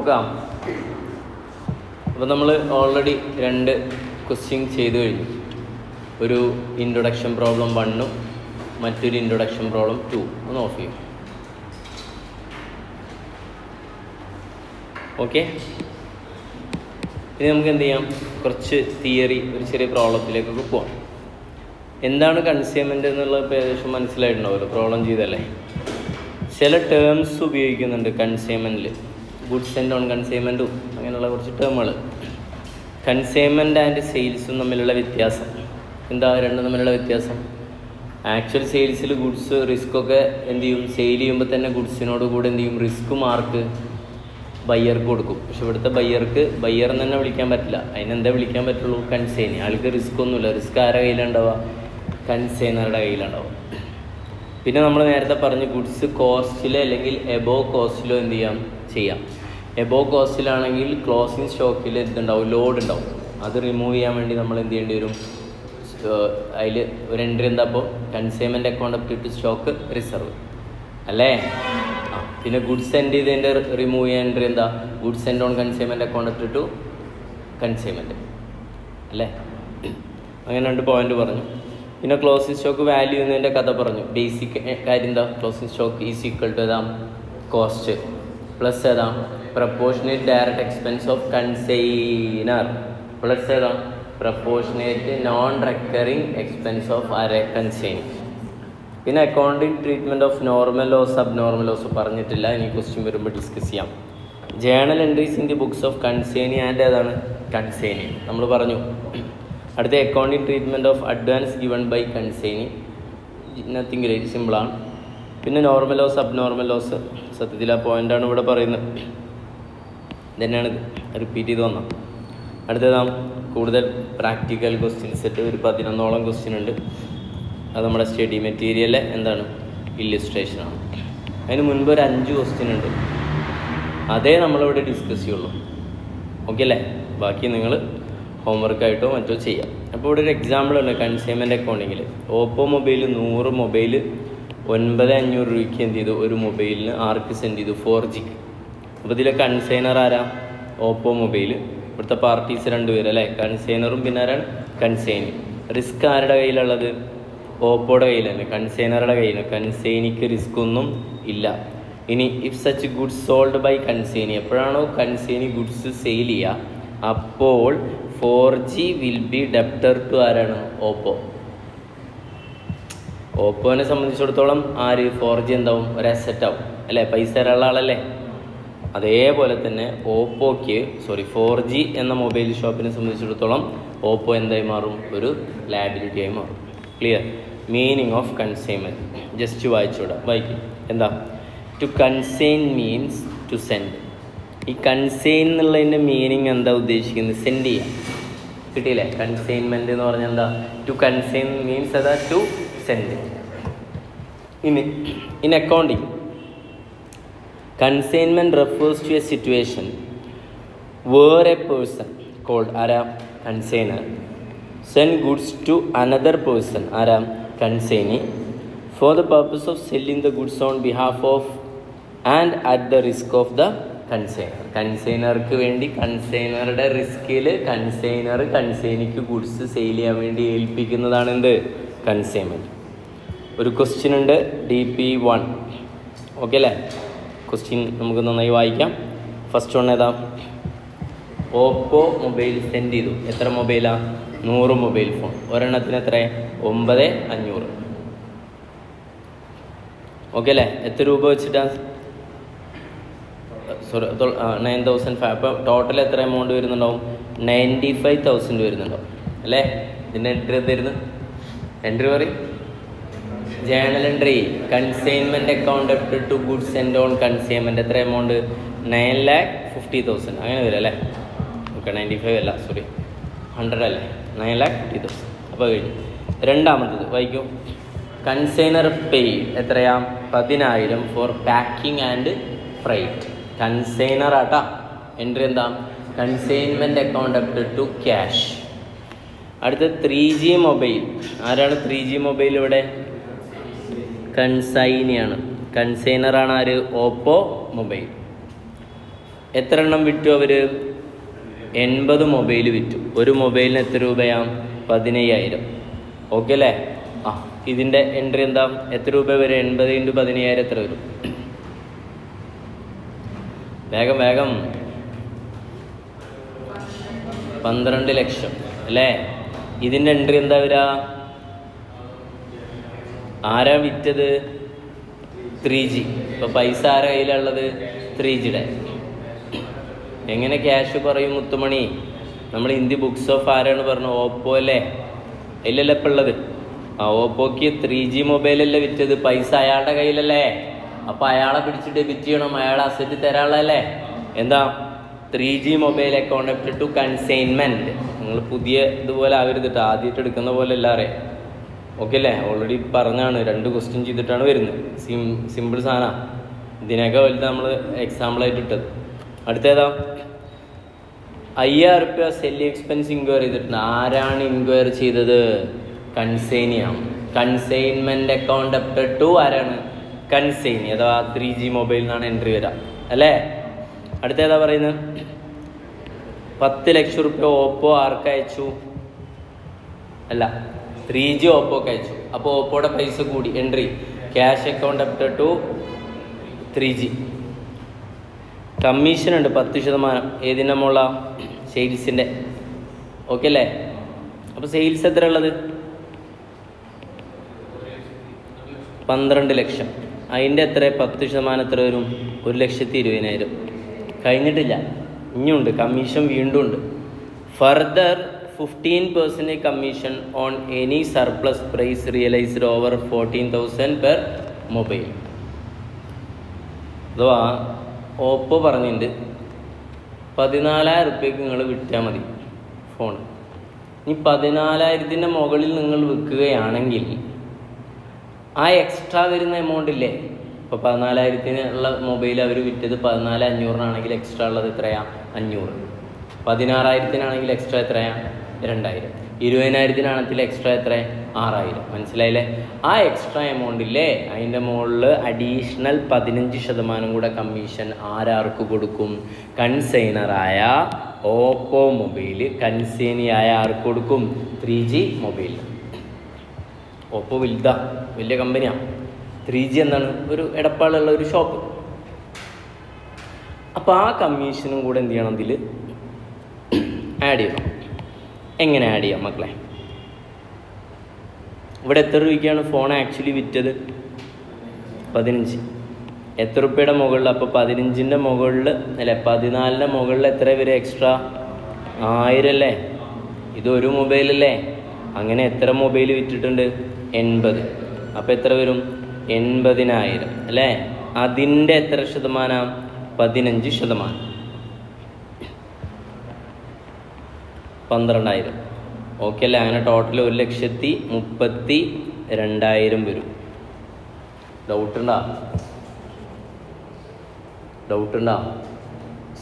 നോക്കാം. അപ്പോൾ നമ്മൾ ഓൾറെഡി 2 ക്വസ്റ്റ്യൻ ചെയ്തു കഴിഞ്ഞു. ഒരു ഇൻട്രൊഡക്ഷൻ പ്രോബ്ലം 1 മറ്റൊരു ഇൻട്രൊഡക്ഷൻ പ്രോബ്ലം 2. ഒന്ന് ഓഫ് ചെയ്യും. ഓക്കെ, ഇനി നമുക്ക് എന്ത് ചെയ്യാം, കുറച്ച് തിയറി, ഒരു ചെറിയ പ്രോബ്ലത്തിലേക്കൊക്കെ പോകാം. എന്താണ് കൺസൈൻമെൻറ്റ് എന്നുള്ളത് ഏകദേശം മനസ്സിലായിട്ടുണ്ടാവുമല്ലോ, പ്രോബ്ലം ചെയ്തല്ലേ. ചില ടേംസ് ഉപയോഗിക്കുന്നുണ്ട് കൺസൈൻമെൻറ്റിൽ, ഗുഡ്സ് ആൻഡ് നോൺ കൺസൈൻമെൻറ്റും അങ്ങനെയുള്ള കുറച്ച് ടേമുകൾ. കൺസൈൻമെൻറ്റ് ആൻഡ് സെയിൽസും തമ്മിലുള്ള വ്യത്യാസം എന്താ? രണ്ടും തമ്മിലുള്ള വ്യത്യാസം, ആക്ച്വൽ സെയിൽസിൽ ഗുഡ്സ് റിസ്ക്കൊക്കെ എന്ത് ചെയ്യും, സെയിൽ ചെയ്യുമ്പോൾ തന്നെ ഗുഡ്സിനോട് കൂടെ എന്ത് ചെയ്യും, റിസ്ക് മാർക്ക് ബയ്യർക്ക് കൊടുക്കും. പക്ഷെ ഇവിടുത്തെ ബയ്യർ എന്ന് തന്നെ വിളിക്കാൻ പറ്റില്ല. അതിനെന്താ വിളിക്കാൻ പറ്റുള്ളൂ? കൺസൈൻ. ആൾക്ക് റിസ്ക് ഒന്നുമില്ല. റിസ്ക് ആരുടെ കയ്യിലുണ്ടാവുക? കൺസൈനറുടെ കയ്യിലുണ്ടാവുക. പിന്നെ നമ്മൾ നേരത്തെ പറഞ്ഞ് ഗുഡ്സ് കോസ്റ്റിലോ അല്ലെങ്കിൽ എബോവ് കോസ്റ്റിലോ എന്ത് ചെയ്യാം. എബോവ് കോസ്റ്റിലാണെങ്കിൽ ക്ലോസിങ് സ്റ്റോക്കിൽ എന്തുണ്ടാവും? ലോഡ് ഉണ്ടാവും. അത് റിമൂവ് ചെയ്യാൻ വേണ്ടി നമ്മൾ എന്ത് ചെയ്യേണ്ടി വരും? അതിൽ ഒരു എൻട്രി എന്താ? അപ്പോൾ consignment account up to stock reserve അല്ലേ. പിന്നെ ഗുഡ്സ് എൻഡ് ചെയ്തതിൻ്റെ റിമൂവ് ചെയ്യാൻ എൻട്രി എന്താ? Goods end on consignment account up to consignment അല്ലേ. അങ്ങനെ 2 പോയിന്റ് പറഞ്ഞു. പിന്നെ ക്ലോസിംഗ് സ്റ്റോക്ക് വാല്യൂ എന്നതിൻ്റെ കഥ പറഞ്ഞു. ബേസിക് കാര്യം എന്താ? Closing stock is equal to ഏതാ? കോസ്റ്റ് പ്ലസ് ഏതാ? Proportionate direct expense of consignor plus ഏതാ? Proportionate non recurring expense of consignee. പിന്നെ accounting treatment of normal loss abnormal loss പറഞ്ഞിട്ടില്ല, ഇനി ക്വസ്റ്റ്യൻ വരുമ്പോൾ ഡിസ്കസ് ചെയ്യാം. Journal entries in the books of consignee and ഏതാണ്? Consignee നമ്മൾ പറഞ്ഞു. അടുത്ത accounting treatment of advance given by consignee, nothing great, സിമ്പിളാണ്. പിന്നെ നോർമൽ ലോസ് അബ്നോർമൽ ലോസ്, സത്യത്തിൽ ആ പോയിൻ്റാണ് ഇവിടെ പറയുന്നത്, ഇതന്നെയാണ് റിപ്പീറ്റ് ചെയ്ത് വന്നത്. അടുത്തതാണ് കൂടുതൽ പ്രാക്ടിക്കൽ ക്വസ്റ്റ്യൻ സെറ്റ്, ഒരു 11ഓളം ക്വസ്റ്റ്യൻ ഉണ്ട്. അത് നമ്മുടെ സ്റ്റഡി മെറ്റീരിയലിലെ എന്താണ്? ഇല്ലുസ്ട്രേഷനാണ്. അതിന് മുൻപ് ഒരു 5 ക്വസ്റ്റ്യൻ ഉണ്ട്, അതേ നമ്മളിവിടെ ഡിസ്കസ് ചെയ്യുള്ളൂ. ഓക്കെ അല്ലേ? ബാക്കി നിങ്ങൾ ഹോംവർക്കായിട്ടോ മറ്റോ ചെയ്യാം. അപ്പോൾ ഇവിടെ ഒരു എക്സാമ്പിൾ ഉണ്ട് കൺസൈൻമെൻറ്റ് അക്കൗണ്ടിങ്ങിൽ. ഓപ്പോ മൊബൈൽ 100 മൊബൈൽ 9500 രൂപയ്ക്ക് എന്ത് ചെയ്തു? ഒരു മൊബൈലിന് ആർക്ക് സെൻഡ് ചെയ്തു? 4Gക്ക്. അപ്പോൾ ഇതിലെ കൺസൈനർ ആരാ? Oppo mobile. ഇവിടുത്തെ പാർട്ടീസ് 2 പേര് അല്ലേ, കൺസൈനറും പിന്നെ ആരാണ്? കൺസൈനി. റിസ്ക് ആരുടെ കയ്യിലുള്ളത്? ഓപ്പോയുടെ കയ്യിലല്ലേ, കൺസൈനറുടെ കയ്യിൽ. കൺസൈനിക്ക് റിസ്ക് ഒന്നും ഇല്ല. ഇനി if such goods sold by consignee, എപ്പോഴാണോ കൺസൈനി ഗുഡ്സ് സെയിൽ ചെയ്യുക അപ്പോൾ 4G will be debtor to ആരാണ്? ഓപ്പോ. ഓപ്പോനെ സംബന്ധിച്ചിടത്തോളം ആര്? 4G എന്താവും? ഒരു അസറ്റ് ആവും അല്ലേ, പൈസ തരാനുള്ള ആളല്ലേ. അതേപോലെ തന്നെ ഓപ്പോയ്ക്ക് 4G എന്ന മൊബൈൽ ഷോപ്പിനെ സംബന്ധിച്ചിടത്തോളം ഓപ്പോ എന്തായി മാറും? ഒരു ലയബിലിറ്റി ആയി മാറും. Clear? Meaning of consignment just വായിക്കും. എന്താ? To consign means to send. ഈ കൺസൈൻ എന്നുള്ളതിൻ്റെ മീനിങ് എന്താ ഉദ്ദേശിക്കുന്നത്? സെൻഡ് ചെയ്യാം. കിട്ടിയില്ലേ? കൺസൈൻമെൻറ്റ് എന്ന് പറഞ്ഞാൽ എന്താ? ടു കൺസൈൻ മീൻസ് അതാ to send. In accounting consignment refers to a situation where a person called ആരാ? Consignor send goods to another person ആരാ? Consignee for the purpose of selling the goods on behalf of and at the risk of the consignor. കൺസൈനർക്ക് വേണ്ടി കൺസൈനറുടെ റിസ്കിൽ കൺസൈനിക്ക് goods sale ചെയ്യാൻ വേണ്ടി ഏൽപ്പിക്കുന്നതാണ് എന്ത്? Consignment. ഒരു question ഉണ്ട് DP1. Okay അല്ലേ? Question നമുക്ക് നന്നായി വായിക്കാം. ഫസ്റ്റ് വൺ ഏതാ? ഓപ്പോ മൊബൈൽ സെൻഡ് ചെയ്തു. എത്ര മൊബൈലാണ്? 100 മൊബൈൽ ഫോൺ. ഒരെണ്ണത്തിന് എത്ര? 9500. ഓക്കെ അല്ലേ? എത്ര രൂപ വെച്ചിട്ടാണ്? 9005. അപ്പോൾ ടോട്ടൽ എത്ര എമൗണ്ട് വരുന്നുണ്ടാവും? 95,000 വരുന്നുണ്ടാവും അല്ലേ. ഇതിൻ്റെ എൻട്രി എന്തായിരുന്നു? എൻട്രി പറയും. Journal entry consignment account up to goods and on consignment എത്ര എമൗണ്ട്? 9,50,000 അങ്ങനെ വരും അല്ലേ. ഓക്കെ, 95 അല്ല, 100 അല്ലേ, 9,50,000. അപ്പോൾ കഴിഞ്ഞു. രണ്ടാമത്തത് വായിക്കും. കൺസൈനർ പെയ്ഡ് എത്രയാ? 10,000 for packing and freight. Consignor ആട്ടാ. എൻട്രി എന്താ? Consignment account up to cash. അടുത്ത 3G മൊബൈൽ. ആരാണ് 3G മൊബൈൽ ഇവിടെ? കൺസൈനിയാണ്. കൺസൈനറാണ് ആര്? Oppo mobile. എത്ര എണ്ണം വിറ്റു അവർ? 80 മൊബൈൽ വിറ്റു. ഒരു മൊബൈലിന് എത്ര രൂപയാണ്? 15,000. ഓക്കെ അല്ലേ? ഇതിൻ്റെ എൻട്രി എന്താ? എത്ര രൂപ വരും? 80 × 15,000 എത്ര വരും? വേഗം വേഗം. 12 ലക്ഷം അല്ലേ? ഇതിൻ്റെ എൻട്രി എന്താ വരിക? ആരാ വിറ്റത്? 3G. ഇപ്പോൾ പൈസ ആരാ കയ്യിലുള്ളത്? 3Gയുടെ. എങ്ങനെ ക്യാഷ് പറയും മുത്തുമണി? നമ്മൾ ഹിന്ദി ബുക്സ് ഓഫ് ആരാണ് പറഞ്ഞു? ഓപ്പോ അല്ലേ? ഇല്ലല്ലോ ഇപ്പം ഉള്ളത്. ഓപ്പോക്ക് 3G മൊബൈലല്ലേ വിറ്റത്? പൈസ അയാളുടെ കയ്യിലല്ലേ? അപ്പോൾ അയാളെ പിടിച്ച് ഡെബിറ്റ് ചെയ്യണം, അയാളെ അസറ്റ് തരാനുള്ളതല്ലേ? എന്താ? 3G mobile account to consignment. നിങ്ങൾ പുതിയ ഇതുപോലെ ആവരുത് കേട്ടോ, ആദ്യമായിട്ട് എടുക്കുന്ന പോലെ അല്ല അറിയാം. ഓക്കെ അല്ലേ? ഓൾറെഡി പറഞ്ഞാണ്, 2 ക്വസ്റ്റ്യൻ ചെയ്തിട്ടാണ് വരുന്നത്. സിമ്പിൾ സാധനമാണ്. ഇതിനൊക്കെ വലുത് നമ്മൾ എക്സാമ്പിളായിട്ട് ഇട്ടത്. അടുത്തേതാ? 5,000 രൂപ സെല്ലി എക്സ്പെൻസ് ഇൻക്വയറി ചെയ്തിട്ടുണ്ട്. ആരാണ് ഇൻക്വയറി ചെയ്തത്? കൺസൈനിയാണ്. കൺസൈൻമെൻറ്റ് അക്കൗണ്ട് ടു ആരാണ്? കൺസൈനി അഥവാ 3G മൊബൈലിൽ നിന്നാണ് എൻട്രി വരിക അല്ലേ? അടുത്തേതാ പറയുന്നത്? 10 ലക്ഷം രൂപ ഓപ്പോ ആർക്ക് അയച്ചു? അല്ല, 3G ഓപ്പോക്ക് അയച്ചു. അപ്പോൾ ഓപ്പോയുടെ പൈസ കൂടി. Entry cash account to 3G. Commission ഉണ്ട് 10%. ഏതിൻ്റെ മുള്ള? സെയിൽസിൻ്റെ. ഓക്കെ അല്ലേ? അപ്പോൾ സെയിൽസ് എത്ര ഉള്ളത്? 12 ലക്ഷം. അതിൻ്റെ എത്ര? 10% എത്ര വരും? 1,20,000. കഴിഞ്ഞിട്ടില്ല, ഇനിയുണ്ട് കമ്മീഷൻ, വീണ്ടും ഉണ്ട്. Further 15% commission on any surplus price realised over 14,000 per mobile. അഥവാ ഓപ്പോ പറഞ്ഞിട്ടുണ്ട് 14,000 രൂപയ്ക്ക് നിങ്ങൾ വിറ്റാൽ മതി ഫോൺ. ഇനി 14,000-ൻ്റെ മുകളിൽ നിങ്ങൾ വിൽക്കുകയാണെങ്കിൽ ആ എക്സ്ട്രാ വരുന്ന എമൗണ്ട് ഇല്ലേ? ഇപ്പോൾ 14,000-നുള്ള മൊബൈൽ അവർ വിറ്റത് 14,500-നാണെങ്കിൽ എക്സ്ട്രാ ഉള്ളത് എത്രയാണ്? 500. 16,000-നാണെങ്കിൽ എക്സ്ട്രാ എത്രയാണ്? 2,000. 20,000-നാണെങ്കിൽ എക്സ്ട്രാ എത്ര? 6,000. മനസ്സിലായില്ലേ? ആ എക്സ്ട്രാ എമൗണ്ട് ഇല്ലേ, അതിൻ്റെ മുകളിൽ അഡീഷണൽ 15% കൂടെ കമ്മീഷൻ ആരാർക്ക് കൊടുക്കും? കൺസൈനറായ ഓപ്പോ മൊബൈൽ കൺസൈനിയായ ആർക്ക് കൊടുക്കും? 3G mobile. ഓപ്പോ വലുതാ, വലിയ കമ്പനിയാണ്. 3G എന്താണ്? ഒരു എടപ്പാളുള്ള ഒരു ഷോപ്പ്. അപ്പോൾ ആ കമ്മീഷനും കൂടെ എന്ത് ചെയ്യണം? ഇതിൽ ആഡ് ചെയ്യണം. എങ്ങനെ ആഡ് ചെയ്യാം മക്കളെ? ഇവിടെ എത്ര രൂപയ്ക്കാണ് ഫോൺ ആക്ച്വലി വിറ്റത്? 15. എത്ര രൂപയുടെ മുകളിൽ? അപ്പോൾ 15-ൻ്റെ മുകളിൽ അല്ലേ, 14-ൻ്റെ മുകളിൽ എത്ര വരെ എക്സ്ട്രാ? 1000 അല്ലേ? ഇതൊരു മൊബൈലല്ലേ? അങ്ങനെ എത്ര മൊബൈൽ വിറ്റിട്ടുണ്ട്? 80. അപ്പോൾ എത്ര വരും? 80,000 അല്ലേ? അതിൻ്റെ എത്ര ശതമാനം? 15%. 12,000. ഓക്കെ അല്ലേ? അങ്ങനെ ടോട്ടൽ 1,32,000 വരും. ഡൗട്ടുണ്ടോ?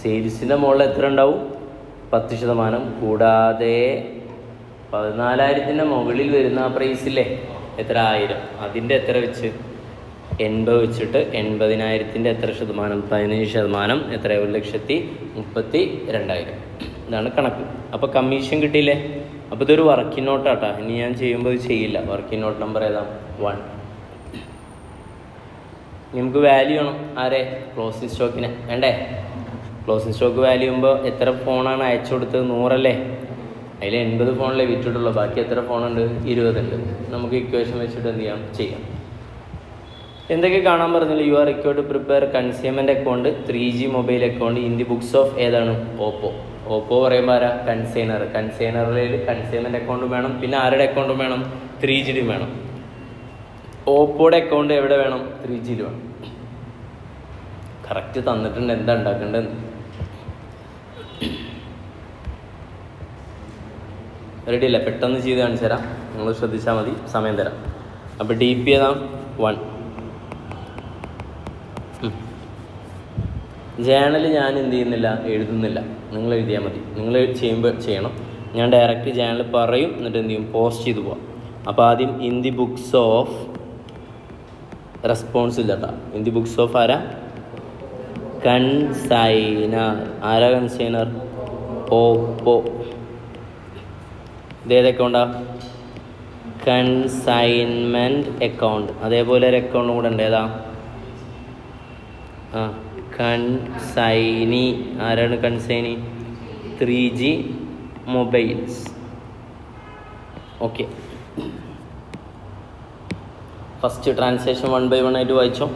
സെയിൽസിൻ്റെ മുകളിൽ എത്ര ഉണ്ടാവും? 10%. കൂടാതെ 14,000-ൻ്റെ മുകളിൽ വരുന്ന ആ പ്രൈസില്ലേ, എത്ര? 1000. അതിൻ്റെ എത്ര വെച്ച്? 80 വെച്ചിട്ട് 80,000-ൻ്റെ എത്ര ശതമാനം? 15%. എത്ര? 1,32,000. ഇതാണ് കണക്ക്. അപ്പോൾ കമ്മീഷൻ കിട്ടിയില്ലേ? അപ്പോൾ ഇതൊരു വർക്കിംഗ് നോട്ടാട്ടാ. ഇനി ഞാൻ ചെയ്യുമ്പോൾ ഇത് ചെയ്യില്ല. വർക്കിംഗ് നോട്ട് നമ്പർ ഏതാ? 1. നമുക്ക് വാല്യൂ വേണം. ആരെ? ക്ലോസിംഗ് സ്റ്റോക്കിനെ വേണ്ടേ? ക്ലോസിംഗ് സ്റ്റോക്ക് വാല്യൂ ചെയ്യുമ്പോൾ എത്ര ഫോണാണ് അയച്ചു കൊടുത്തത്? 100 അല്ലേ? അതിൽ 80 ഫോണിലേ വിറ്റിട്ടുള്ളൂ. ബാക്കി എത്ര ഫോണുണ്ട്? 20 ഉണ്ട്. നമുക്ക് ഇക്വേഷൻ വെച്ചിട്ട് എന്ത് ചെയ്യാം. എന്തൊക്കെ കാണാൻ പറഞ്ഞില്ല? You are required to prepare consignment account 3G mobile account in the books of ഏതാണ്? ഓപ്പോ പറയുമ്പോൾ ആരാ? കൺസൈനറിൽ കൺസ്യൂമൻ്റ് അക്കൗണ്ടും വേണം, പിന്നെ ആരുടെ അക്കൗണ്ടും വേണം? 3Gയും വേണം. ഓപ്പോയുടെ അക്കൗണ്ട് എവിടെ വേണം? 3Gയിൽ വേണം. കറക്റ്റ് തന്നിട്ടുണ്ട്, എന്താ ഉണ്ടാക്കേണ്ടത്? റെഡി അല്ലേ? പെട്ടെന്ന് ചെയ്ത് കാണിച്ചു തരാം, നിങ്ങൾ ശ്രദ്ധിച്ചാൽ മതി, സമയം തരാം. അപ്പോൾ DP ഏതാ? 1. ജേണൽ ഞാൻ എന്ത് ചെയ്യുന്നില്ല, എഴുതുന്നില്ല. നിങ്ങൾ എഴുതിയാൽ മതി. നിങ്ങൾ ചെയ്യണം. ഞാൻ ഡയറക്റ്റ് ജേണൽ പറയും, എന്നിട്ട് എന്ത് ചെയ്യും? പോസ്റ്റ് ചെയ്ത് പോവാം. അപ്പോൾ ആദ്യം in the books of response ഇല്ല കേട്ടോ. ഇൻ ദി ബുക്സ് ഓഫ് ആരാ? കൺസൈനർ. ആരാ കൺസൈനർ? ഓപ്പോ. ഇതേത് അക്കൗണ്ടാ? Consignment account. അതേപോലെ ഒരു അക്കൗണ്ടും കൂടെ ഉണ്ട്. ഏതാ? കൺസൈനി. ആരാണ് consignee? 3G mobiles. Okay, first transaction 1 by 1 ആയിട്ട് വായിച്ചോ.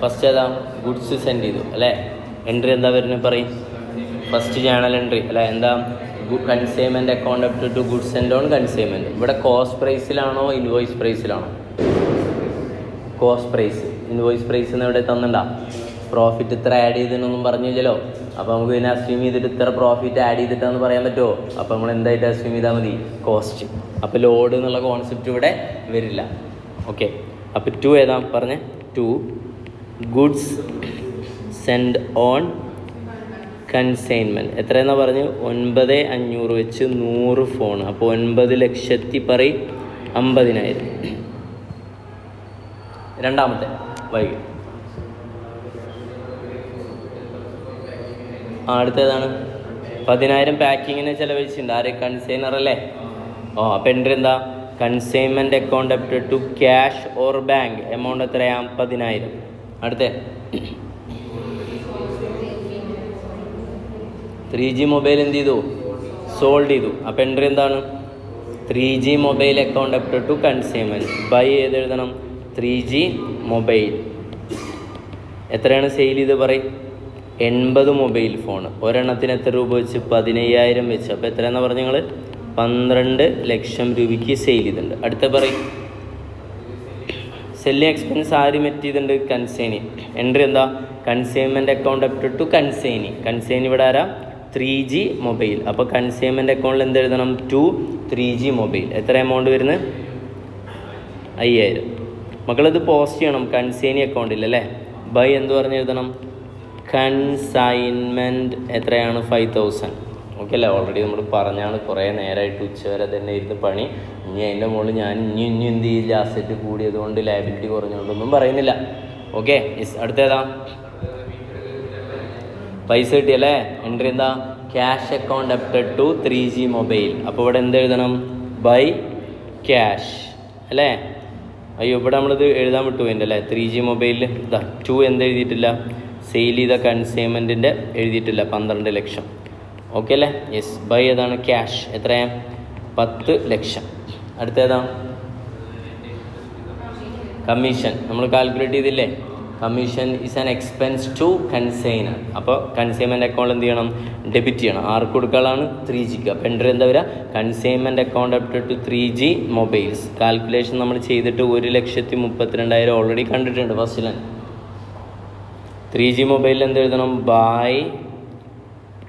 ഫസ്റ്റ് ഏതാ? ഗുഡ്സ് സെൻഡ് ചെയ്തു അല്ലേ. എൻട്രി എന്താ വരുന്നത് പറയും? ഫസ്റ്റ് ജേണൽ എൻട്രി അല്ലേ. എന്താ? Consignment account up to goods send on consignment. ഇവിടെ കോസ്റ്റ് പ്രൈസിലാണോ ഇൻവോയ്സ് പ്രൈസിലാണോ? Cost price. ഇൻവോയ്സ് പ്രൈസ് എന്ന് ഇവിടെ തന്നിട്ടുണ്ടാ? പ്രോഫിറ്റ് ഇത്ര ആഡ് ചെയ്തെന്നൊന്നും പറഞ്ഞില്ലല്ലോ. അപ്പോൾ നമുക്ക് ഇതിനെ അസ്യൂം ചെയ്തിട്ട് ഇത്ര പ്രോഫിറ്റ് ആഡ് ചെയ്തിട്ടാന്ന് പറയാൻ പറ്റുമോ? അപ്പോൾ നമ്മൾ എന്തായിട്ട് അസ്യൂം ചെയ്താൽ മതി? കോസ്റ്റ്. അപ്പോൾ ലോഡ് എന്നുള്ള കോൺസെപ്റ്റ് ഇവിടെ വരില്ല. ഓക്കെ, അപ്പോൾ 2 ഏതാ പറഞ്ഞേ? 2 ഗുഡ്സ് സെൻഡ് ഓൺ കൺസൈൻമെൻറ്റ്. എത്രയെന്നാ പറഞ്ഞു? 9,500 വെച്ച് 100 ഫോൺ. അപ്പോൾ 9 ലക്ഷത്തി പറയും 50,000. രണ്ടാമത്തെ വൈകി. അടുത്തതാണ് 10,000 പാക്കിങ്ങിന് ചിലവഴിച്ചിട്ടുണ്ട്. ആര്? കൺസൈനർ അല്ലേ. അപ്പോൾ എൻട്രി എന്താ? Consignment account up to cash or bank. Amount എത്രയാണ്? 10,000. അടുത്ത 3G മൊബൈൽ എന്ത് ചെയ്തു? സോൾഡ് ചെയ്തു. അപ്പോൾ എൻട്രി എന്താണ്? 3G mobile account up to consignment. By ഏത് എഴുതണം? 3G mobile. എത്രയാണ് സെയിൽ ചെയ്ത് പറയും? 80 മൊബൈൽ ഫോൺ. ഒരെണ്ണത്തിന് എത്ര രൂപ വെച്ച്? 15,000 വെച്ച്. അപ്പോൾ എത്രയാണെന്ന് പറഞ്ഞു നിങ്ങൾ? 12 ലക്ഷം രൂപയ്ക്ക് സെയിൽ ചെയ്തിട്ടുണ്ട്. അടുത്ത പറയും സെല്ലിങ് എക്സ്പെൻസ് ആര് മെറ്റ് ചെയ്തിട്ടുണ്ട്? കൺസൈനി. എൻട്രി എന്താ? Consignment account up to consignee. Consignee ഇവിടെ ആരാ? 3G mobile. അപ്പോൾ കൺസൈൻമെൻറ്റ് അക്കൗണ്ടിൽ എന്ത് എഴുതണം? 3G mobile. എത്ര എമൗണ്ട് വരുന്നത്? 5,000. മക്കളിത് പോസ്റ്റ് ചെയ്യണം കൺസൈനി അക്കൗണ്ടിൽ അല്ലേ. ബൈ എന്ത് പറഞ്ഞ് എഴുതണം? കൺസൈൻമെൻറ്റ് എത്രയാണ്? 5,000. ഓക്കെ അല്ലേ. ഓൾറെഡി നമ്മൾ പറഞ്ഞാണ്, കുറേ നേരമായിട്ട് ഉച്ചവരെ തന്നെ ഇരുന്ന് പണി. ഇനി അതിൻ്റെ മുകളിൽ ഞാൻ ഇനി എന്ത് ചെയ്യില്ല, അസറ്റ് കൂടിയതുകൊണ്ട് ലയബിലിറ്റി കുറഞ്ഞുകൊണ്ടൊന്നും പറയുന്നില്ല. Okay, yes. അടുത്തേതാ? പൈസ കിട്ടിയല്ലേ. എൻട്രി എന്താ? Cash account up to 3G mobile. അപ്പോൾ ഇവിടെ എന്ത് എഴുതണം? ബൈ ക്യാഷ് അല്ലേ. അയ്യോ, ഇവിടെ നമ്മളിത് എഴുതാൻ വിട്ടുപോയിട്ടുണ്ട് അല്ലേ. 3G മൊബൈലിൽ ഇതാ 2 എന്ത് എഴുതിയിട്ടില്ല? സെയിൽ ചെയ്ത കൺസൈൻമെൻറ്റിൻ്റെ എഴുതിയിട്ടില്ല. 12 ലക്ഷം. ഓക്കെ അല്ലേ. യെസ്. ബൈ ഏതാണ്? ക്യാഷ്. എത്രയാണ്? 10 ലക്ഷം. അടുത്തേതാ? കമ്മീഷൻ. നമ്മൾ കാൽക്കുലേറ്റ് ചെയ്തില്ലേ? Commission is an expense to consignor. അപ്പോൾ കൺസൈൻമെൻറ്റ് അക്കൗണ്ട് എന്ത് ചെയ്യണം? ഡെബിറ്റ് ചെയ്യണം. ആർക്ക് കൊടുക്കാനാണ്? 3Gക്ക്. അപ്പോൾ എൻട്രി എന്താ വരിക? Consignment account up to 3G mobiles. Calculation നമ്മൾ ചെയ്തിട്ട് 1,32,000 ഓൾറെഡി കണ്ടിട്ടുണ്ട് ഫസ്റ്റിൽ. 3G മൊബൈലിൽ എന്ത് എഴുതണം? ബൈ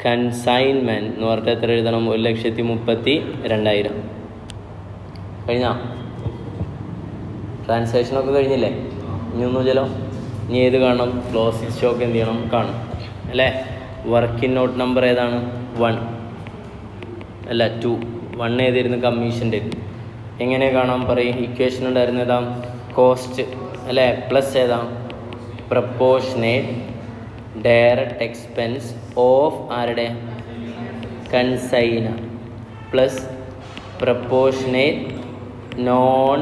കൺസൈൻമെൻറ്റ് എന്ന് പറഞ്ഞിട്ട് എത്ര എഴുതണം? 1,32,000. കഴിഞ്ഞാ? ട്രാൻസാക്ഷനൊക്കെ കഴിഞ്ഞില്ലേ? ഇനി ഒന്നും ചിലോ. ഇനി ഏത് കാണണം? ക്ലോസിംഗ് സ്റ്റോക്ക് എന്ത് ചെയ്യണം? കാണും അല്ലേ. വർക്കിംഗ് നോട്ട് നമ്പർ ഏതാണ്? 1 അല്ല 2. 1 ഏതായിരുന്നു? കമ്മീഷൻ്റെ. എങ്ങനെ കാണാൻ പറയും? ഇക്വേഷൻ ഉണ്ടായിരുന്നു. ഏതാ? കോസ്റ്റ് അല്ലേ. പ്ലസ് ഏതാ? പ്രപ്പോർഷനേറ്റ് ഡയറക്റ്റ് എക്സ്പെൻസ് ഓഫ് ആരുടെ? Consignor plus proportionate non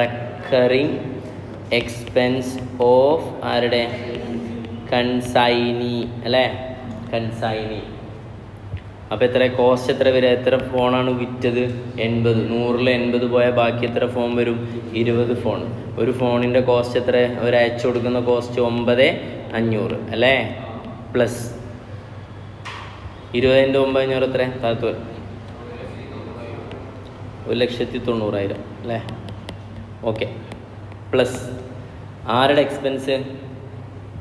recurring expense of ആരുടെ? കൺസൈനി അല്ലേ. കൺസൈനി. അപ്പോൾ എത്ര കോസ്റ്റ് എത്ര വരിക? എത്ര ഫോണാണ് വിറ്റത്? 80. 100ൽ 80 പോയാൽ ബാക്കി എത്ര ഫോൺ വരും? 20 ഫോൺ. ഒരു ഫോണിൻ്റെ കോസ്റ്റ് എത്ര? അയച്ചു കൊടുക്കുന്ന കോസ്റ്റ് 9,500 അല്ലേ. പ്ലസ് 20,9,500 എത്ര? താഴത്ത് 1,90,000 അല്ലേ. ഓക്കെ. പ്ലസ് ആരുടെ എക്സ്പെൻസ്?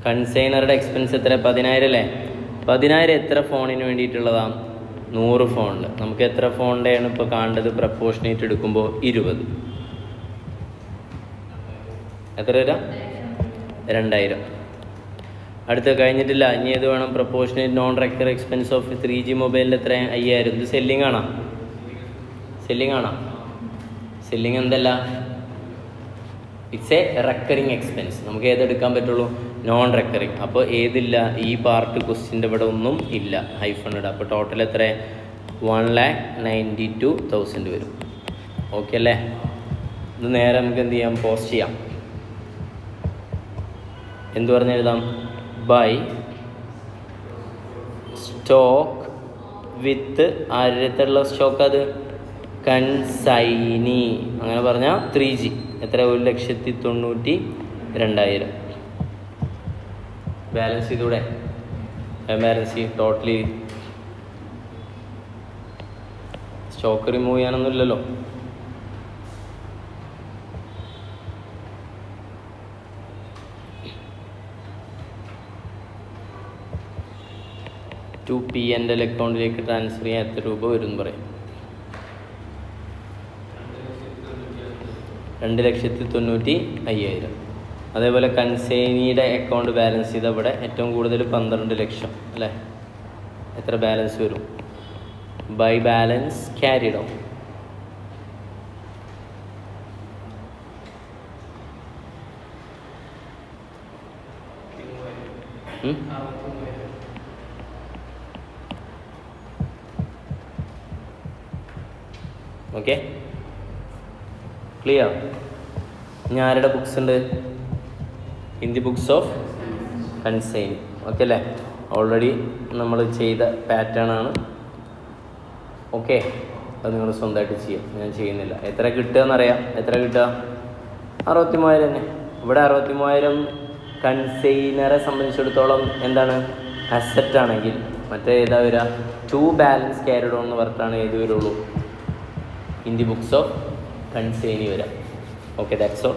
കൺസൈനറുടെ എക്സ്പെൻസ് എത്ര? 10,000 അല്ലേ. 10,000 എത്ര ഫോണിന് വേണ്ടിയിട്ടുള്ളതാണ്? 100 ഫോണിൽ. നമുക്ക് എത്ര ഫോണിൻ്റെയാണ് ഇപ്പോൾ കാണേണ്ടത്? പ്രപ്പോർഷനേറ്റ് എടുക്കുമ്പോൾ 20. എത്ര വരാം? 2,000. അടുത്ത കഴിഞ്ഞിട്ടില്ല. ഇനി ഏത് വേണം? Proportionate non റെക്കർ expense of 3G മൊബൈലിൽ എത്ര? 5,000. ഇത് സെല്ലിംഗ് ആണോ? സെല്ലിംഗ് ആണോ? സെല്ലിംഗ് എന്തല്ല? It's A recurring expense. നമുക്ക് ഏതെടുക്കാൻ പറ്റുള്ളൂ? Non recurring. അപ്പോൾ ഏതില്ല? ഈ പാർട്ട് ക്വസ്റ്റ്യൻ്റെ ഇവിടെ ഒന്നും ഇല്ല, ഹൈഫൺ ഇടുക. അപ്പോൾ ടോട്ടൽ എത്ര? 1,92,000 വരും. ഓക്കെ അല്ലേ? ഇത് നേരെ നമുക്ക് എന്ത് ചെയ്യാം? പോസ്റ്റ് ചെയ്യാം. എന്ത് പറഞ്ഞെഴുതാം? ബൈ സ്റ്റോക്ക് വിത്ത് ആരുടെ സ്റ്റോക്ക്? അത് കൺസൈനി. അങ്ങനെ പറഞ്ഞാൽ 3G എത്ര? 1,92,000. ബാലൻസ് ചെയ്തൂടെ? ബാലൻസ് ചെയ്യും. ടോട്ടലി സ്റ്റോക്ക് റിമൂവ് ചെയ്യാനൊന്നും ഇല്ലല്ലോ. P&L അക്കൗണ്ടിലേക്ക് ട്രാൻസ്ഫർ ചെയ്യാൻ എത്ര രൂപ വരും എന്ന് പറയും? 2,95,000. അതേപോലെ കൺസൈനിയുടെ അക്കൗണ്ട് ബാലൻസ് ചെയ്ത ഇവിടെ ഏറ്റവും കൂടുതൽ 12 ലക്ഷം അല്ലേ? എത്ര ബാലൻസ് വരും? By balance carried on. Okay, clear? ഇനി ആരുടെ ബുക്സ് ഉണ്ട്? In the books of consign. Okay അല്ലേ? ഓൾറെഡി നമ്മൾ ചെയ്ത പാറ്റേൺ ആണ്. ഓക്കെ, അത് നിങ്ങൾ സ്വന്തമായിട്ട് ചെയ്യാം, ഞാൻ ചെയ്യുന്നില്ല. എത്ര കിട്ടുക എന്നറിയാം? എത്ര കിട്ടുക? 63,000 തന്നെ. ഇവിടെ 63,000 കൺസൈനറെ സംബന്ധിച്ചിടത്തോളം എന്താണ്? അസറ്റ് ആണെങ്കിൽ മറ്റേ ഏതാ വരിക? ടു ബാലൻസ് ക്യാരിഡ് ഓൺ എന്ന് പറഞ്ഞിട്ടാണ് ഏത് വരുള്ളൂ? In the books of consignee വരാം. Okay, that's all.